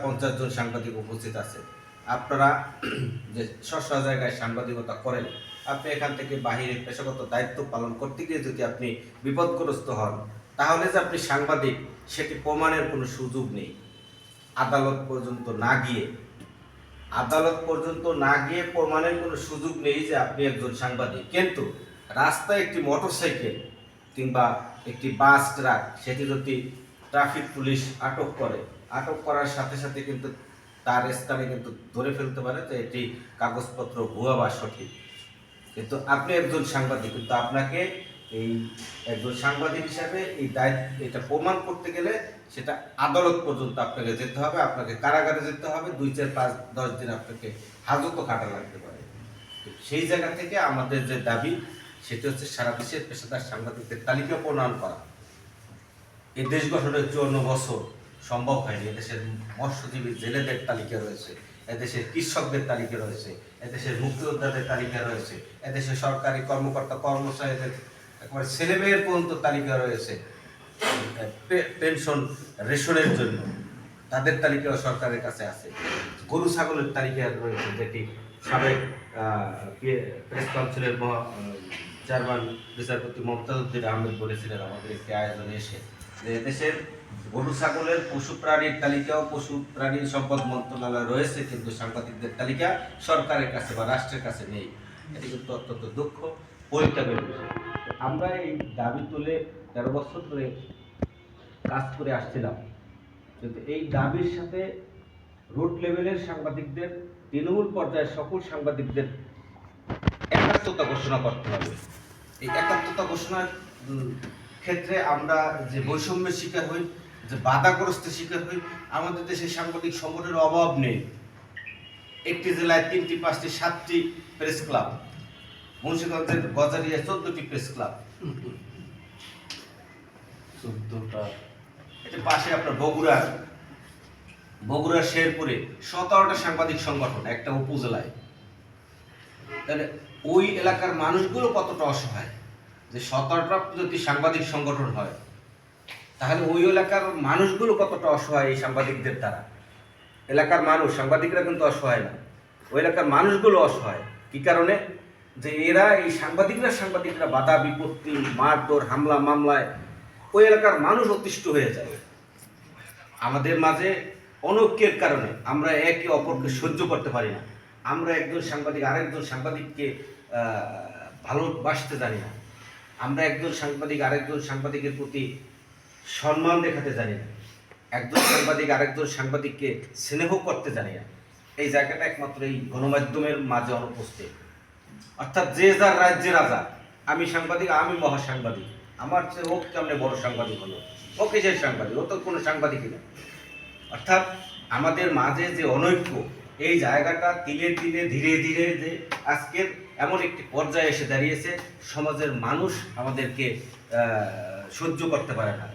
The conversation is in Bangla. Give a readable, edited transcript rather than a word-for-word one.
50 জন সাংবাদিক উপস্থিত আছে। আপনারা যে স্ব জায়গায় সাংবাদিকতা করেন, আপনি এখান থেকে বাহিরে পেশাগত দায়িত্ব পালন করতে গিয়ে যদি আপনি বিপদগ্রস্ত হন, তাহলে যে আপনি সাংবাদিক সেটি প্রমাণের কোনো সুযোগ নেই। আদালত পর্যন্ত না গিয়ে প্রমাণের কোনো সুযোগ নেই যে আপনি একজন সাংবাদিক। কিন্তু রাস্তায় একটি মোটরসাইকেল কিংবা একটি বাস ট্রাক সেটি যদি ট্রাফিক পুলিশ আটক করার সাথে সাথে কিন্তু তার স্থানে কিন্তু ধরে ফেলতে পারে যে এটি কাগজপত্র ভুয়া বা সঠিক। কিন্তু আপনি একজন সাংবাদিক, কিন্তু আপনাকে এই একজন সাংবাদিক হিসাবে এই দায়িত্ব এটা প্রমাণ করতে গেলে সেটা আদালত পর্যন্ত আপনাকে যেতে হবে, আপনাকে কারাগারে যেতে হবে, 2, 4, 5, 10 দিন আপনাকে হাজতও কাটা লাগতে পারে। সেই জায়গা থেকে আমাদের যে দাবি সেটি হচ্ছে সারা দেশের পেশাদার সাংবাদিকদের তালিকা প্রণয়ন করা। এই দেশ গঠনের 54 বছর সম্ভব হয়নি। এদেশের মৎস্যজীবী জেলেদের তালিকা রয়েছে, এদেশের কৃষকদের তালিকা রয়েছে, এদেশের মুক্তিযোদ্ধাদের তালিকা রয়েছে, এদেশের সরকারি কর্মকর্তা কর্মচারীদের একেবারে ছেলেমেয়ের পর্যন্ত তালিকা রয়েছে পেনশন রেশনের জন্য, তাদের তালিকাও সরকারের কাছে আছে। গরু ছাগলের তালিকা রয়েছে, যেটি সাবেক প্রেস কাউন্সিলের চেয়ারম্যান বিচারপতি মমতাজ উদ্দিন আহমেদ বলেছিলেন আমাদের একটি আয়োজনে এসে, যে দেশের গরু ছাগলের পশু প্রাণীর তালিকাও পশু প্রাণী সম্পদ মন্ত্রণালয় রয়েছে, কিন্তু সাংবাদিকদের তালিকা সরকারের কাছে বা রাষ্ট্রের কাছে নেই। এটি কিন্তু অত্যন্ত দুঃখ পরিতাপের বিষয়। আমরা এই দাবি তুলে 13 বছর ধরে কাজ করে আসছিলাম, কিন্তু এই দাবির সাথে রুট লেভেলের সাংবাদিকদের, তৃণমূল পর্যায়ের সকল সাংবাদিকদের একাত্মতা ঘোষণা করতে হবে। এই একাত্মতা ঘোষণার ক্ষেত্রে আমরা যে বৈষম্যের শিকার হই, যে বাধাগ্রস্ত শিকার হই, আমাদের দেশে সাংবাদিক সংগঠনের অভাব নেই। একটি জেলায় 3টি, 5টি, 7টি প্রেস ক্লাব, মুন্সিগঞ্জের গজারিয়ায় 14টি প্রেস ক্লাব, 14টা, এটা পাশে আপনার বগুড়ার শেরপুরে 17টা সাংবাদিক সংগঠন একটা উপজেলায়। তাহলে ওই এলাকার মানুষগুলো কতটা অসহায়, যে 17টা যদি সাংবাদিক সংগঠন হয় তাহলে ওই এলাকার মানুষগুলো কতটা অসহায় এই সাংবাদিকদের দ্বারা। এলাকার মানুষ, সাংবাদিকরা কিন্তু অসহায় না, ওই এলাকার মানুষগুলো অসহায়। কি কারণে? যে এরা এই সাংবাদিকরা বাধা বিপত্তি, মারধর, হামলা মামলায় ওই এলাকার মানুষ অতিষ্ঠ হয়ে যায়। আমাদের মাঝে অনৈক্যের কারণে আমরা একে অপরকে সহ্য করতে পারি না। আমরা একজন সাংবাদিক আরেকজন সাংবাদিককে ভালোবাসতে জানি না। আমরা একজন সাংবাদিক আরেকজন সাংবাদিকের প্রতি সম্মান দেখাতে জানি না। একজন সাংবাদিক আরেকজন সাংবাদিককে স্নেহ করতে জানি না। এই জায়গাটা একমাত্র এই গণমাধ্যমের মাঝে অনুপস্থিত। অর্থাৎ যে যার রাজ্যের রাজা, আমি সাংবাদিক, আমি মহাসাংবাদিক, আমার চেয়ে ও কেমনে বড় সাংবাদিক হলো, ও কিসের সাংবাদিক, ও তো কোনো সাংবাদিকই না। অর্থাৎ আমাদের মাঝে যে অনৈক্য, এই জায়গাটা ধীরে ধীরে যে আজকের এমন একটি পর্যায়ে এসে দাঁড়িয়েছে, সমাজের মানুষ আমাদেরকে সহ্য করতে পারে না।